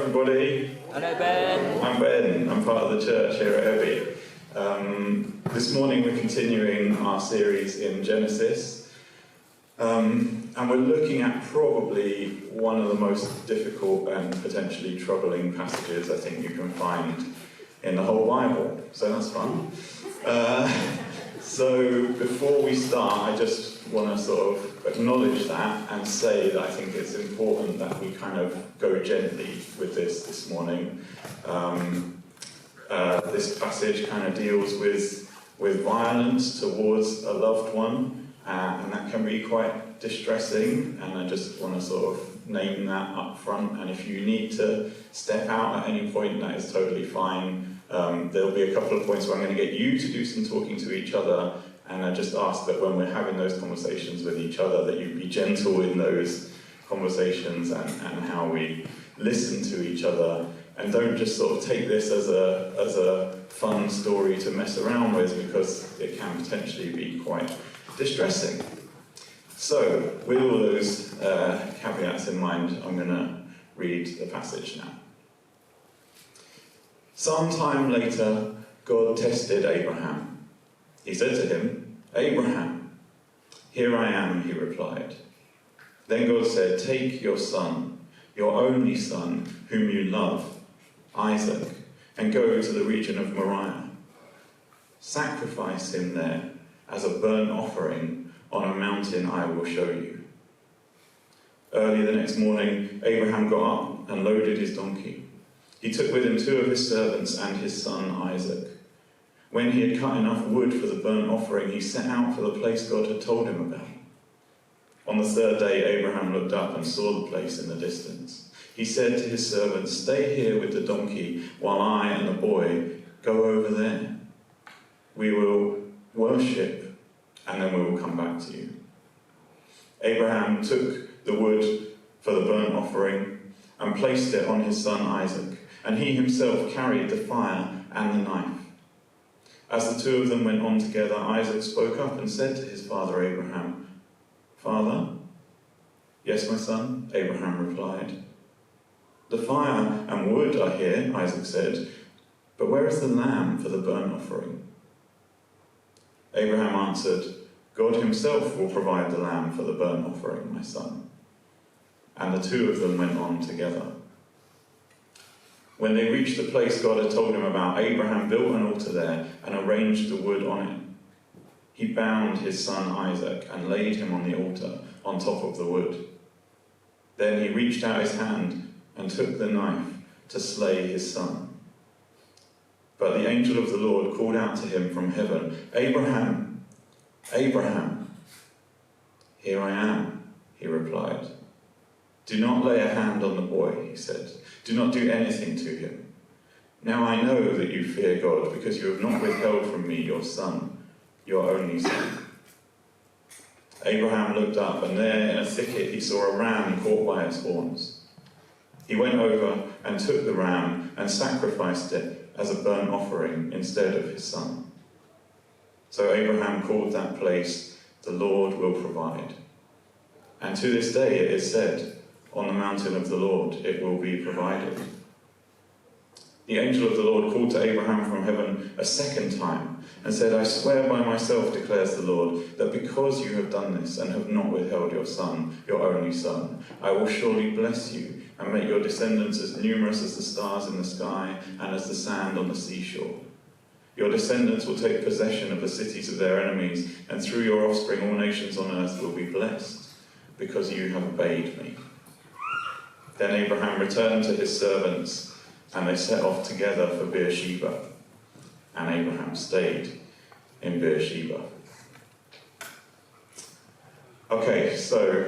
everybody. Hello, Ben. I'm Ben. I'm part of the church here at Abbey. This morning we're continuing our series in Genesis. And we're looking at probably one of the most difficult and potentially troubling passages I think you can find in the whole Bible. So that's fun. So before we start, I just want to sort of acknowledge that and say that I think it's important that we kind of go gently with this morning. This passage kind of deals with violence towards a loved one, and that can be quite distressing, and I just want to sort of name that up front. And if you need to step out at any point, that is totally fine. There'll be a couple of points where I'm going to get you to do some talking to each other, and I just ask that when we're having those conversations with each other, that you be gentle in those conversations and how we listen to each other, and don't just sort of take this as a fun story to mess around with, because it can potentially be quite distressing. So, with all those caveats in mind, I'm going to read the passage now. Sometime later, God tested Abraham. He said to him, "Abraham." "Here I am," he replied. Then God said, "Take your son, your only son, whom you love, Isaac, and go to the region of Moriah. Sacrifice him there as a burnt offering on a mountain I will show you." Early the next morning, Abraham got up and loaded his donkey. He took with him 2 of his servants and his son Isaac. When he had cut enough wood for the burnt offering, he set out for the place God had told him about. On the 3rd day, Abraham looked up and saw the place in the distance. He said to his servants, "Stay here with the donkey while I and the boy go over there. We will worship, and then we will come back to you." Abraham took the wood for the burnt offering and placed it on his son Isaac, and he himself carried the fire and the knife. As the 2 of them went on together, Isaac spoke up and said to his father Abraham, "Father?" "Yes, my son," Abraham replied. "The fire and wood are here," Isaac said, "but where is the lamb for the burnt offering?" Abraham answered, "God himself will provide the lamb for the burnt offering, my son." And the 2 of them went on together. When they reached the place God had told him about, Abraham built an altar there and arranged the wood on it. He bound his son Isaac and laid him on the altar on top of the wood. Then he reached out his hand and took the knife to slay his son. But the angel of the Lord called out to him from heaven, "Abraham, Abraham." "Here I am," he replied. "Do not lay a hand on the boy," he said. "Do not do anything to him. Now I know that you fear God, because you have not withheld from me your son, your only son." Abraham looked up, and there in a thicket he saw a ram caught by its horns. He went over and took the ram and sacrificed it as a burnt offering instead of his son. So Abraham called that place, "The Lord will provide." And to this day it is said, "On the mountain of the Lord it will be provided." The angel of the Lord called to Abraham from heaven a second time and said, "I swear by myself, declares the Lord, that because you have done this and have not withheld your son, your only son, I will surely bless you and make your descendants as numerous as the stars in the sky and as the sand on the seashore. Your descendants will take possession of the cities of their enemies, and through your offspring all nations on earth will be blessed, because you have obeyed me." Then Abraham returned to his servants, and they set off together for Beersheba. And Abraham stayed in Beersheba. Okay, so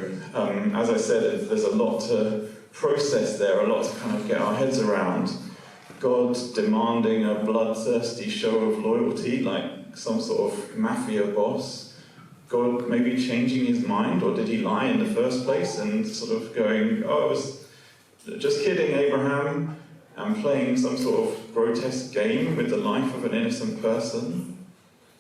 as I said, there's a lot to process there, a lot to kind of get our heads around. God demanding a bloodthirsty show of loyalty, like some sort of mafia boss. God maybe changing his mind, or did he lie in the first place and sort of going, "Oh, I was just kidding, Abraham," and playing some sort of grotesque game with the life of an innocent person.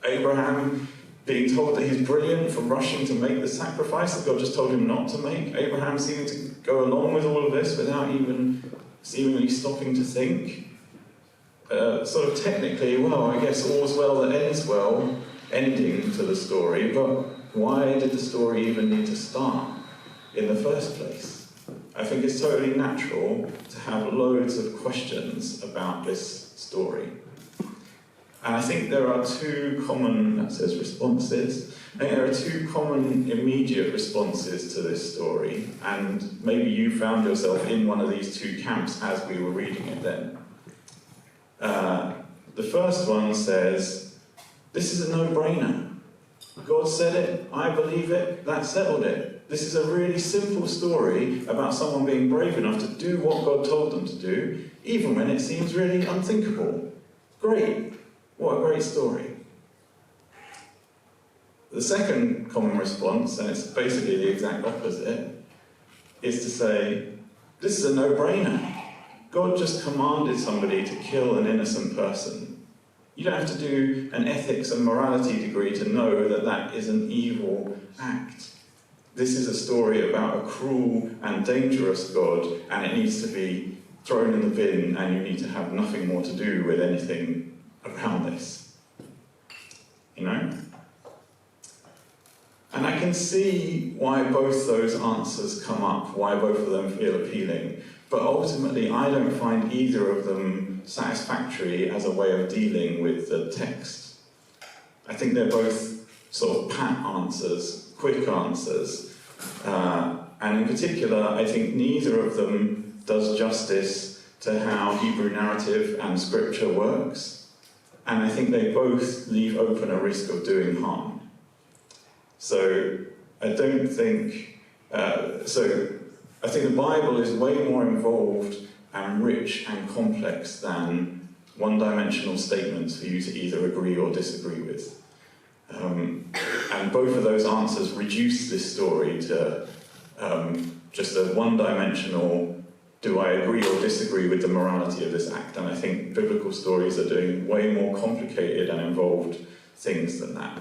Abraham being told that he's brilliant for rushing to make the sacrifice that God just told him not to make. Abraham seeming to go along with all of this without even seemingly stopping to think. Sort of technically, well, I guess all's well that ends well, ending to the story, but why did the story even need to start in the first place? I think it's totally natural to have loads of questions about this story. And I think there are two common, that says responses, I think there are two common immediate responses to this story, and maybe you found yourself in one of these two camps as we were reading it then. The first one says, this is a no-brainer. God said it, I believe it, that settled it. This is a really simple story about someone being brave enough to do what God told them to do, even when it seems really unthinkable. Great. What a great story. The second common response, and it's basically the exact opposite, is to say, this is a no-brainer. God just commanded somebody to kill an innocent person. You don't have to do an ethics and morality degree to know that that is an evil act. This is a story about a cruel and dangerous God, and it needs to be thrown in the bin, and you need to have nothing more to do with anything around this. You know? And I can see why both those answers come up, why both of them feel appealing, but ultimately I don't find either of them satisfactory as a way of dealing with the text. I think they're both sort of pat answers, quick answers, and in particular I think neither of them does justice to how Hebrew narrative and scripture works, and I think they both leave open a risk of doing harm. So I don't think, I think the Bible is way more involved and rich and complex than one-dimensional statements for you to either agree or disagree with. And both of those answers reduce this story to just a one-dimensional, do I agree or disagree with the morality of this act? And I think biblical stories are doing way more complicated and involved things than that.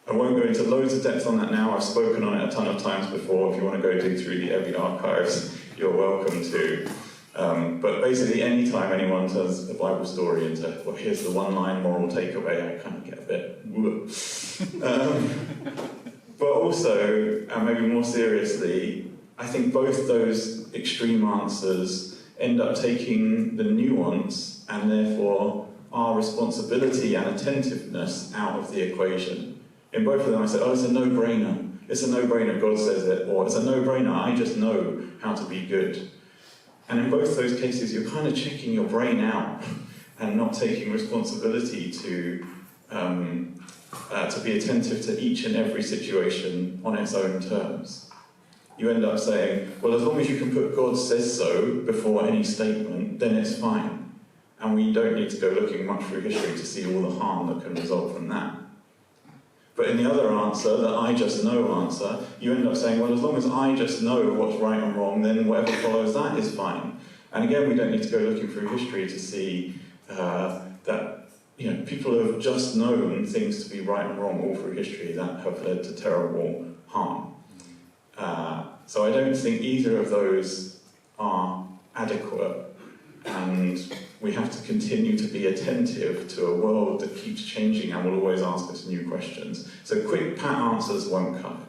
I won't go into loads of depth on that now. I've spoken on it a ton of times before. If you want to go dig through the Ebby archives, you're welcome to. But basically, any time anyone tells a Bible story into, well, here's the one-line moral takeaway, I kind of get a bit woo. But also, and maybe more seriously, I think both those extreme answers end up taking the nuance and therefore our responsibility and attentiveness out of the equation. In both of them, I said, oh, it's a no-brainer. It's a no-brainer, God says it. Or it's a no-brainer, I just know how to be good. And in both those cases, you're kind of checking your brain out and not taking responsibility to be attentive to each and every situation on its own terms. You end up saying, well, as long as you can put God says so before any statement, then it's fine. And we don't need to go looking much through history to see all the harm that can result from that. But in the other answer, the I just know answer, you end up saying, well, as long as I just know what's right and wrong, then whatever follows that is fine. And again, we don't need to go looking through history to see that people have just known things to be right and wrong all through history that have led to terrible harm. So I don't think either of those are adequate, and we have to continue to be attentive to a world that keeps changing and will always ask us new questions. So quick pat answers won't cut it.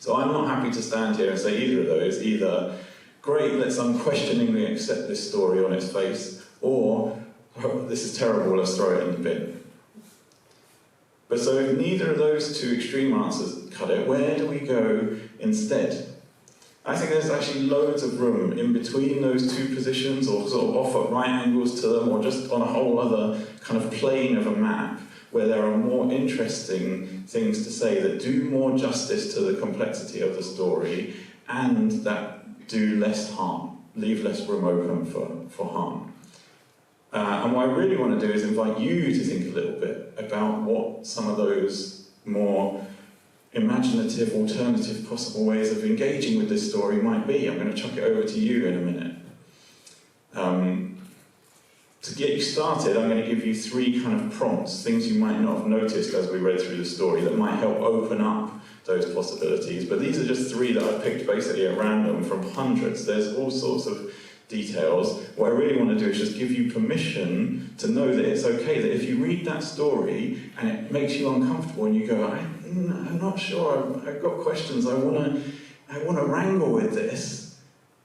So I'm not happy to stand here and say either of those, either great, let's unquestioningly accept this story on its face, or oh, this is terrible, let's throw it in the bin. But so if neither of those two extreme answers cut it, where do we go instead? I think there's actually loads of room in between those two positions, or sort of off at right angles to them, or just on a whole other kind of plane of a map, where there are more interesting things to say that do more justice to the complexity of the story, and that do less harm, leave less room open for harm. And what I really want to do is invite you to think a little bit about what some of those more imaginative, alternative possible ways of engaging with this story might be. I'm going to chuck it over to you in a minute. To get you started, I'm going to give you 3 kind of prompts, things you might not have noticed as we read through the story that might help open up those possibilities. But these are just 3 that I've picked basically at random from hundreds. There's all sorts of details. What I really want to do is just give you permission to know that it's okay, that if you read that story and it makes you uncomfortable and you go, I'm not sure, I've got questions, I want to wrangle with this,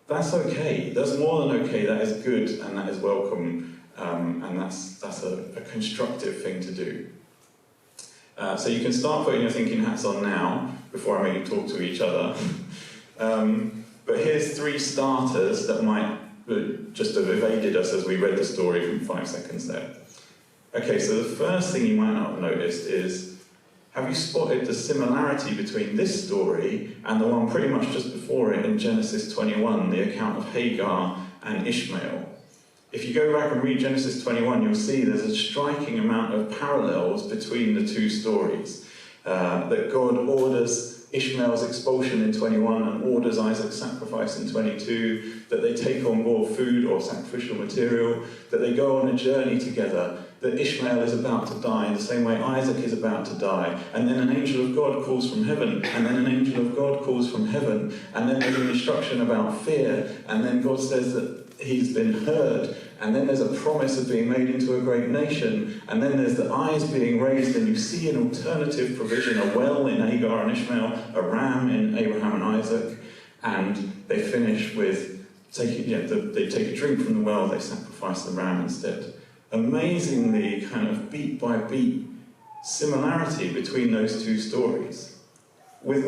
that's okay. That's more than okay. That is good and that is welcome, and that's a constructive thing to do. So you can start putting your thinking hats on now, before I make you talk to each other. But here's 3 starters that might just have evaded us as we read the story from 5 seconds there. Okay, so the first thing you might not have noticed is, have you spotted the similarity between this story and the one pretty much just before it in Genesis 21, the account of Hagar and Ishmael? If you go back and read Genesis 21, you'll see there's a striking amount of parallels between the 2 stories. That God orders Ishmael's expulsion in 21 and orders Isaac's sacrifice in 22, that they take on board food or sacrificial material, that they go on a journey together, that Ishmael is about to die in the same way Isaac is about to die, and then an angel of God calls from heaven, and then an angel of God calls from heaven, and then there's an instruction about fear, and then God says that he's been heard, and then there's a promise of being made into a great nation, and then there's the eyes being raised, and you see an alternative provision, a well in Hagar and Ishmael, a ram in Abraham and Isaac, and they finish with they take a drink from the well, they sacrifice the ram instead. Amazingly kind of beat by beat similarity between those 2 stories, with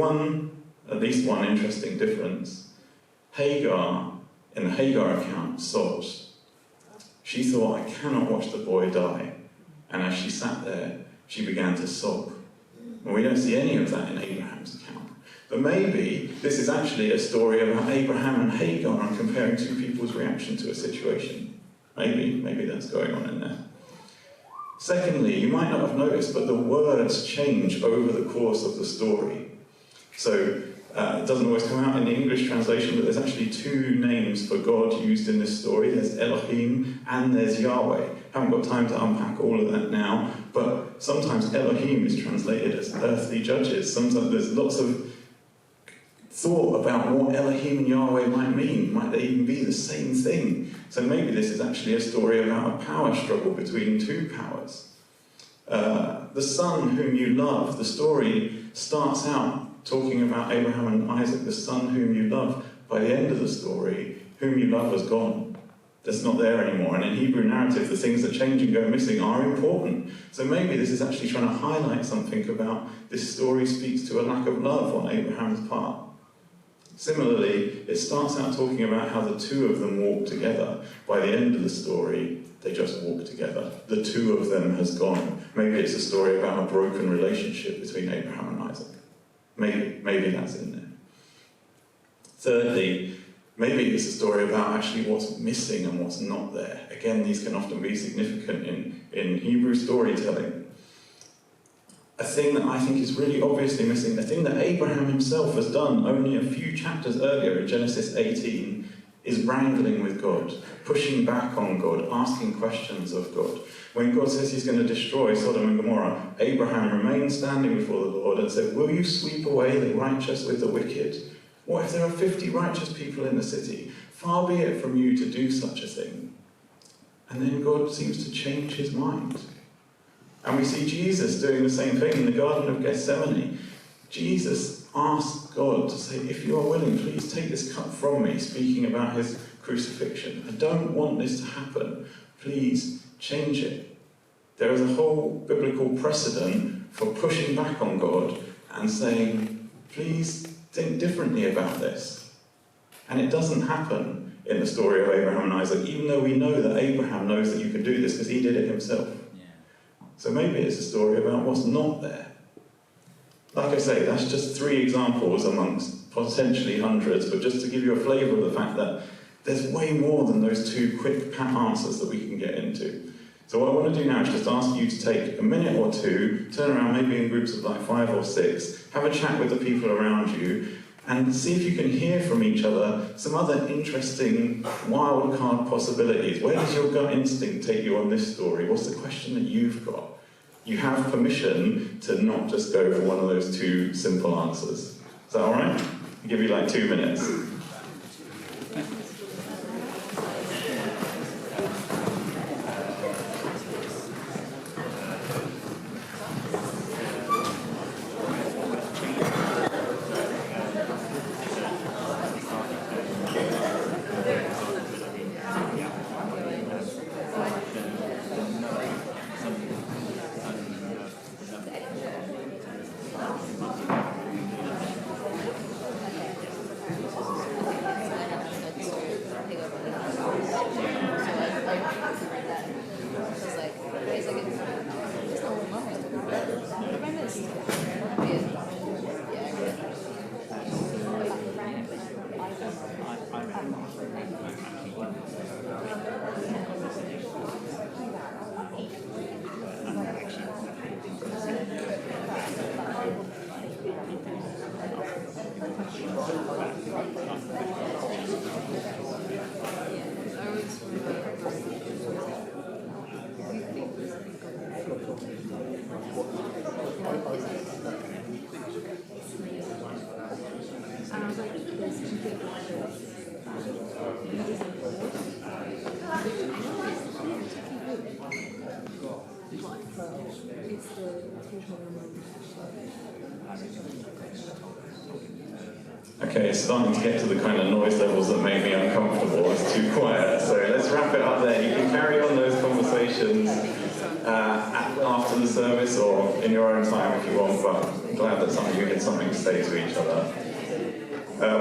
at least one interesting difference. Hagar, in the Hagar account, sobs. She thought, I cannot watch the boy die. And as she sat there, she began to sob. Well, we don't see any of that in Abraham's account. But maybe this is actually a story about Abraham and Hagar and comparing 2 people's reaction to a situation. Maybe that's going on in there. Secondly, you might not have noticed, but the words change over the course of the story. So, it doesn't always come out in the English translation, but there's actually 2 names for God used in this story. There's Elohim and there's Yahweh. Haven't got time to unpack all of that now, but sometimes Elohim is translated as earthly judges. Sometimes there's lots of thought about what Elohim and Yahweh might mean. Might they even be the same thing? So maybe this is actually a story about a power struggle between 2 powers. The son whom you love, the story starts out talking about Abraham and Isaac, the son whom you love. By the end of the story, whom you love has gone. That's not there anymore. And in Hebrew narrative, the things that change and go missing are important. So maybe this is actually trying to highlight something about this story speaks to a lack of love on Abraham's part. Similarly, it starts out talking about how the 2 of them walk together. By the end of the story, they just walk together. The 2 of them has gone. Maybe it's a story about a broken relationship between Abraham and Isaac. Maybe that's in there. Thirdly, maybe it's a story about actually what's missing and what's not there. Again, these can often be significant in Hebrew storytelling. A thing that I think is really obviously missing, the thing that Abraham himself has done only a few chapters earlier in Genesis 18, is wrangling with God, pushing back on God, asking questions of God. When God says he's going to destroy Sodom and Gomorrah, Abraham remained standing before the Lord and said, will you sweep away the righteous with the wicked? What if there are 50 righteous people in the city? Far be it from you to do such a thing. And then God seems to change his mind. And we see Jesus doing the same thing in the Garden of Gethsemane. Jesus asked God to say, if you are willing, please take this cup from me, speaking about his crucifixion. I don't want this to happen. Please change it. There is a whole biblical precedent for pushing back on God and saying, please think differently about this. And it doesn't happen in the story of Abraham and Isaac, even though we know that Abraham knows that you can do this because he did it himself. So maybe it's a story about what's not there. Like I say, that's just 3 examples amongst potentially hundreds, but just to give you a flavour of the fact that there's way more than those 2 quick pat answers that we can get into. So what I want to do now is just ask you to take a minute or 2, turn around maybe in groups of like 5 or 6, have a chat with the people around you, and see if you can hear from each other some other interesting wild card possibilities. Where does your gut instinct take you on this story? What's the question that you've got? You have permission to not just go for one of those 2 simple answers. Is that all right? I'll give you like 2 minutes. Okay, it's starting to get to the kind of noise levels that make me uncomfortable. It's too quiet, so let's wrap it up there. You can carry on those conversations after the service or in your own time if you want, but I'm glad that some of you had something to say to each other.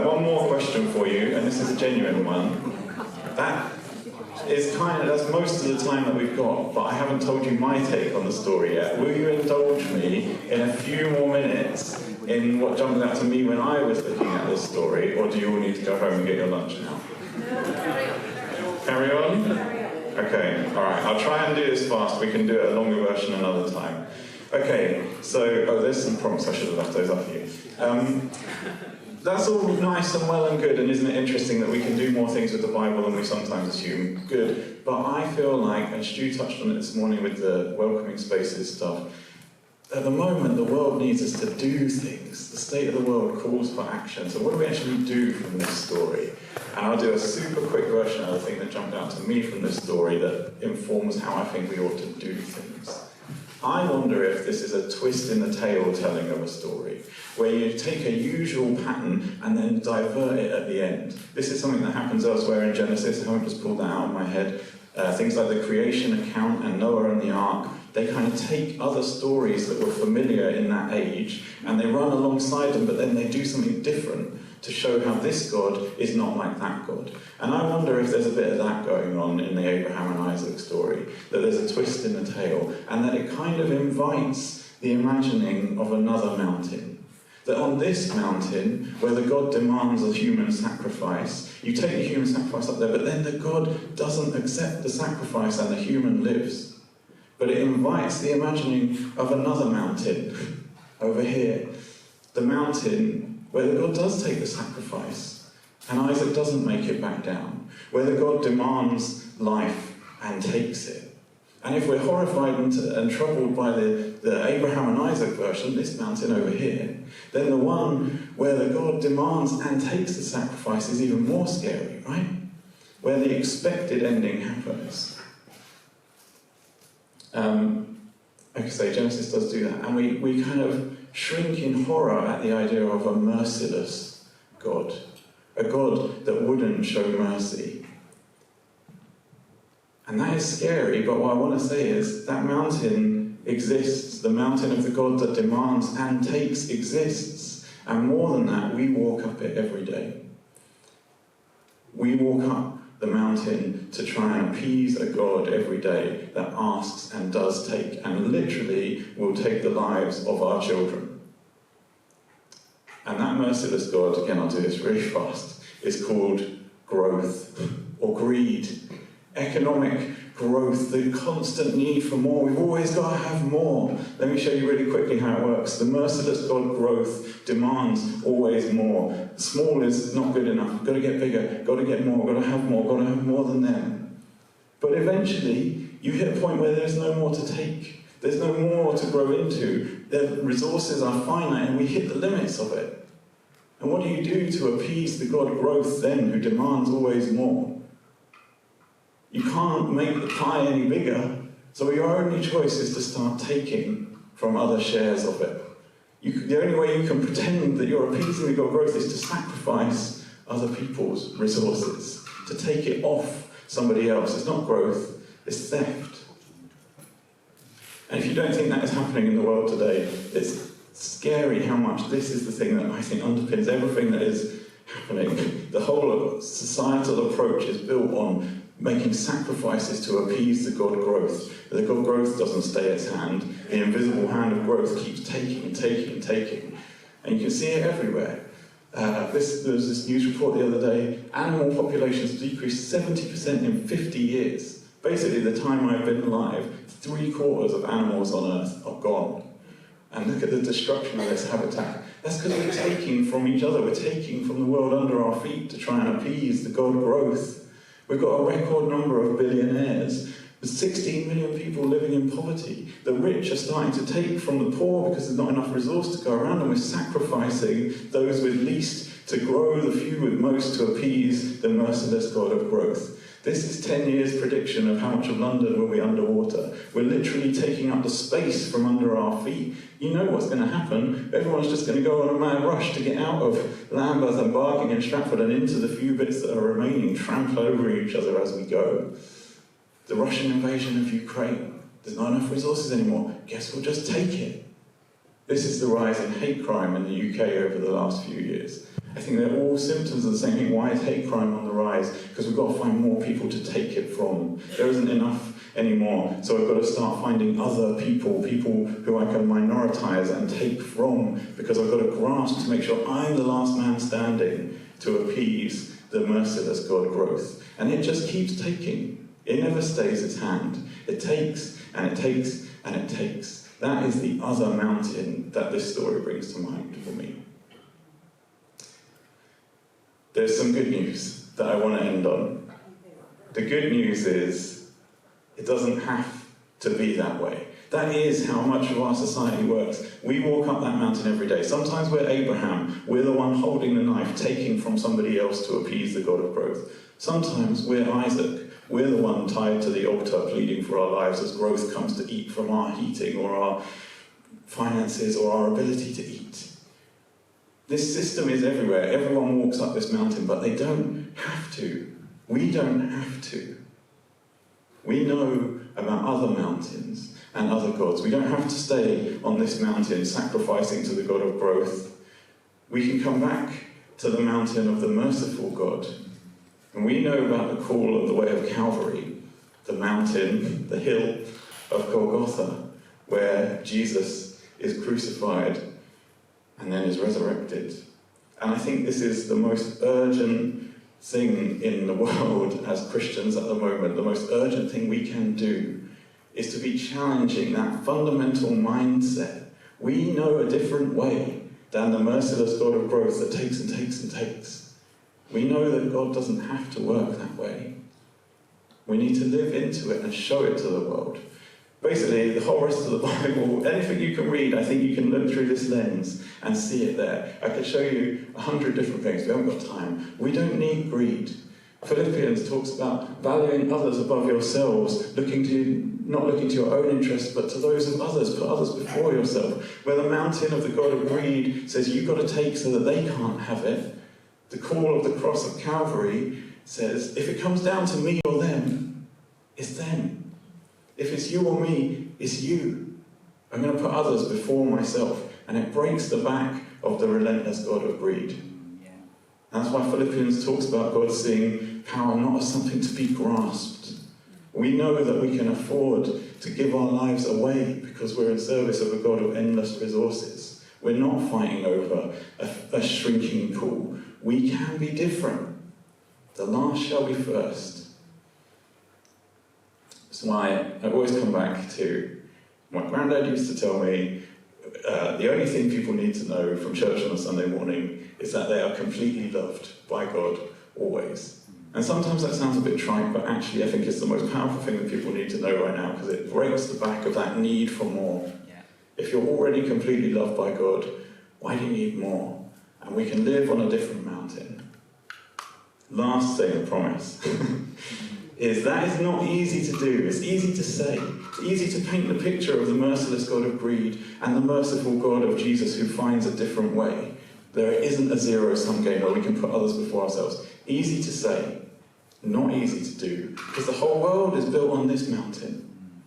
One more question for you, and this is a genuine one. That's most of the time that we've got, but I haven't told you my take on the story yet. Will you indulge me in a few more minutes in what jumped out to me when I was looking at this story, or do you all need to go home and get your lunch now? Carry on? Okay, alright, I'll try and do this fast. We can do it a longer version another time. Okay, so, there's some prompts, I should have left those up for you. That's all nice and well and good, and isn't it interesting that we can do more things with the Bible than we sometimes assume? Good. But I feel like, and Stu touched on it this morning with the welcoming spaces stuff, at the moment the world needs us to do things. The state of the world calls for action. So what do we actually do from this story? And I'll do a super quick version of the thing that jumped out to me from this story that informs how I think we ought to do things. I wonder if this is a twist in the tale telling of a story, where you take a usual pattern and then divert it at the end. This is something that happens elsewhere in Genesis. I haven't just pulled that out of my head. Things like the creation account and Noah and the ark, they kind of take other stories that were familiar in that age and they run alongside them, but then they do something different to show how this God is not like that God. And I wonder if there's a bit of that going on in the Abraham and Isaac story, that there's a twist in the tale, and that it kind of invites the imagining of another mountain. That on this mountain, where the God demands a human sacrifice, you take the human sacrifice up there, but then the God doesn't accept the sacrifice and the human lives. But it invites the imagining of another mountain over here. The mountain where the God does take the sacrifice, and Isaac doesn't make it back down. Where the God demands life and takes it. And if we're horrified and troubled by the Abraham and Isaac version, this mountain over here, then the one where the God demands and takes the sacrifice is even more scary, right? Where the expected ending happens. Like I say, Genesis does do that. And we kind of shrink in horror at the idea of a merciless God. A God that wouldn't show mercy. And that is scary, but what I want to say is that mountain exists. The mountain of the God that demands and takes exists. And more than that, we walk up it every day. We walk up the mountain to try and appease a God every day that asks and does take, and literally will take the lives of our children. And that merciless God, again I'll do this really fast, is called growth or greed. Economic growth, the constant need for more. We've always got to have more. Let me show you really quickly how it works. The merciless God growth demands always more. Small is not good enough. Got to get bigger. Got to get more. Got to have more. Got to have more than them. But eventually, you hit a point where there's no more to take. There's no more to grow into. The resources are finite, and we hit the limits of it. And what do you do to appease the God growth then, who demands always more? You can't make the pie any bigger, so your only choice is to start taking from other shares of it. The only way you can pretend that you're appeasing the God growth is to sacrifice other people's resources, to take it off somebody else. It's not growth, it's theft. And if you don't think that is happening in the world today, it's scary how much this is the thing that I think underpins everything that is happening. The whole societal approach is built on making sacrifices to appease the God growth. The God growth doesn't stay its hand. The invisible hand of growth keeps taking and taking and taking. And you can see it everywhere. There was this news report the other day. Animal populations decreased 70% in 50 years. Basically, the time I've been alive, 3/4 of animals on Earth are gone. And look at the destruction of this habitat. That's because we're taking from each other. We're taking from the world under our feet to try and appease the God growth. We've got a record number of billionaires. There's 16 million people living in poverty. The rich are starting to take from the poor because there's not enough resource to go around, and we're sacrificing those with least to grow the few with most to appease the merciless God of growth. This is 10 years' prediction of how much of London will be underwater. We're literally taking up the space from under our feet. You know what's going to happen. Everyone's just going to go on a mad rush to get out of Lambeth and Barking and Stratford and into the few bits that are remaining, trample over each other as we go. The Russian invasion of Ukraine. There's not enough resources anymore. Guess we'll just take it. This is the rise in hate crime in the UK over the last few years. I think they're all symptoms of the same thing. Why is hate crime on the rise? Because we've got to find more people to take it from. There isn't enough anymore, so I've got to start finding other people who I can minoritise and take from, because I've got to grasp to make sure I'm the last man standing to appease the merciless God growth. And it just keeps taking. It never stays its hand. It takes, and it takes, and it takes. That is the other mountain that this story brings to mind for me. There's some good news that I want to end on. The good news is it doesn't have to be that way. That is how much of our society works. We walk up that mountain every day. Sometimes we're Abraham. We're the one holding the knife, taking from somebody else to appease the God of growth. Sometimes we're Isaac. We're the one tied to the altar, pleading for our lives as growth comes to eat from our heating or our finances or our ability to eat. This system is everywhere. Everyone walks up this mountain, but they don't have to. We don't have to. We know about other mountains and other gods. We don't have to stay on this mountain sacrificing to the God of growth. We can come back to the mountain of the merciful God. And we know about the call of the way of Calvary, the mountain, the hill of Golgotha, where Jesus is crucified and then is resurrected. And I think this is the most urgent thing in the world as Christians at the moment. The most urgent thing we can do is to be challenging that fundamental mindset. We know a different way than the merciless God of growth that takes and takes and takes. We know that God doesn't have to work that way. We need to live into it and show it to the world. Basically, the whole rest of the Bible, anything you can read, I think you can look through this lens and see it there. I could show you 100 different things. We haven't got time. We don't need greed. Philippians talks about valuing others above yourselves, not looking to your own interests, but to those of others. Put others before yourself. Where the mountain of the God of greed says you've got to take so that they can't have it, the call of the cross of Calvary says, if it comes down to me or them, it's them. If it's you or me, it's you. I'm going to put others before myself. And it breaks the back of the relentless God of greed. Yeah. That's why Philippians talks about God seeing power not as something to be grasped. We know that we can afford to give our lives away because we're in service of a God of endless resources. We're not fighting over a shrinking pool. We can be different. The last shall be first. That's why I always come back to my granddad used to tell me the only thing people need to know from church on a Sunday morning is that they are completely loved by God always. And sometimes that sounds a bit trite, but actually I think it's the most powerful thing that people need to know right now because it breaks the back of that need for more. Yeah. If you're already completely loved by God, why do you need more? And we can live on a different mountain. Last thing, I promise. is that is not easy to do. It's easy to say. It's easy to paint the picture of the merciless God of greed and the merciful God of Jesus who finds a different way. There isn't a zero-sum game where we can put others before ourselves. Easy to say, not easy to do, because the whole world is built on this mountain.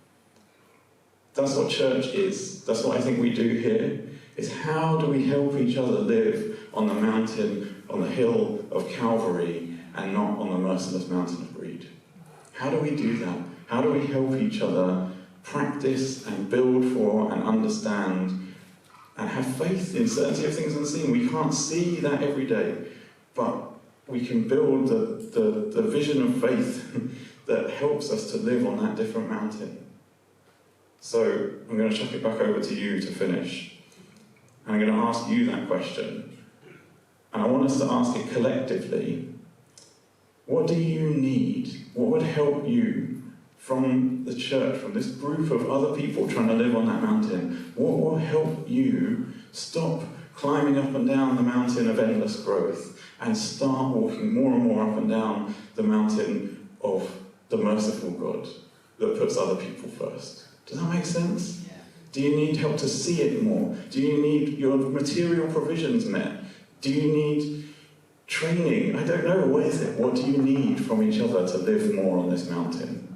That's what church is. That's what I think we do here, is how do we help each other live on the mountain, on the hill of Calvary, and not on the merciless mountain of greed? How do we do that? How do we help each other practice and build for and understand and have faith in certainty of things unseen? We can't see that every day, but we can build the vision of faith that helps us to live on that different mountain. So I'm going to chuck it back over to you to finish. And I'm going to ask you that question. And I want us to ask it collectively. What do you need? What would help you from the church, from this group of other people trying to live on that mountain? What will help you stop climbing up and down the mountain of endless growth and start walking more and more up and down the mountain of the merciful God that puts other people first. Does that make sense? Yeah. Do you need help to see it more? Do you need your material provisions met? Do you need training? I don't know. What is it? What do you need from each other to live more on this mountain?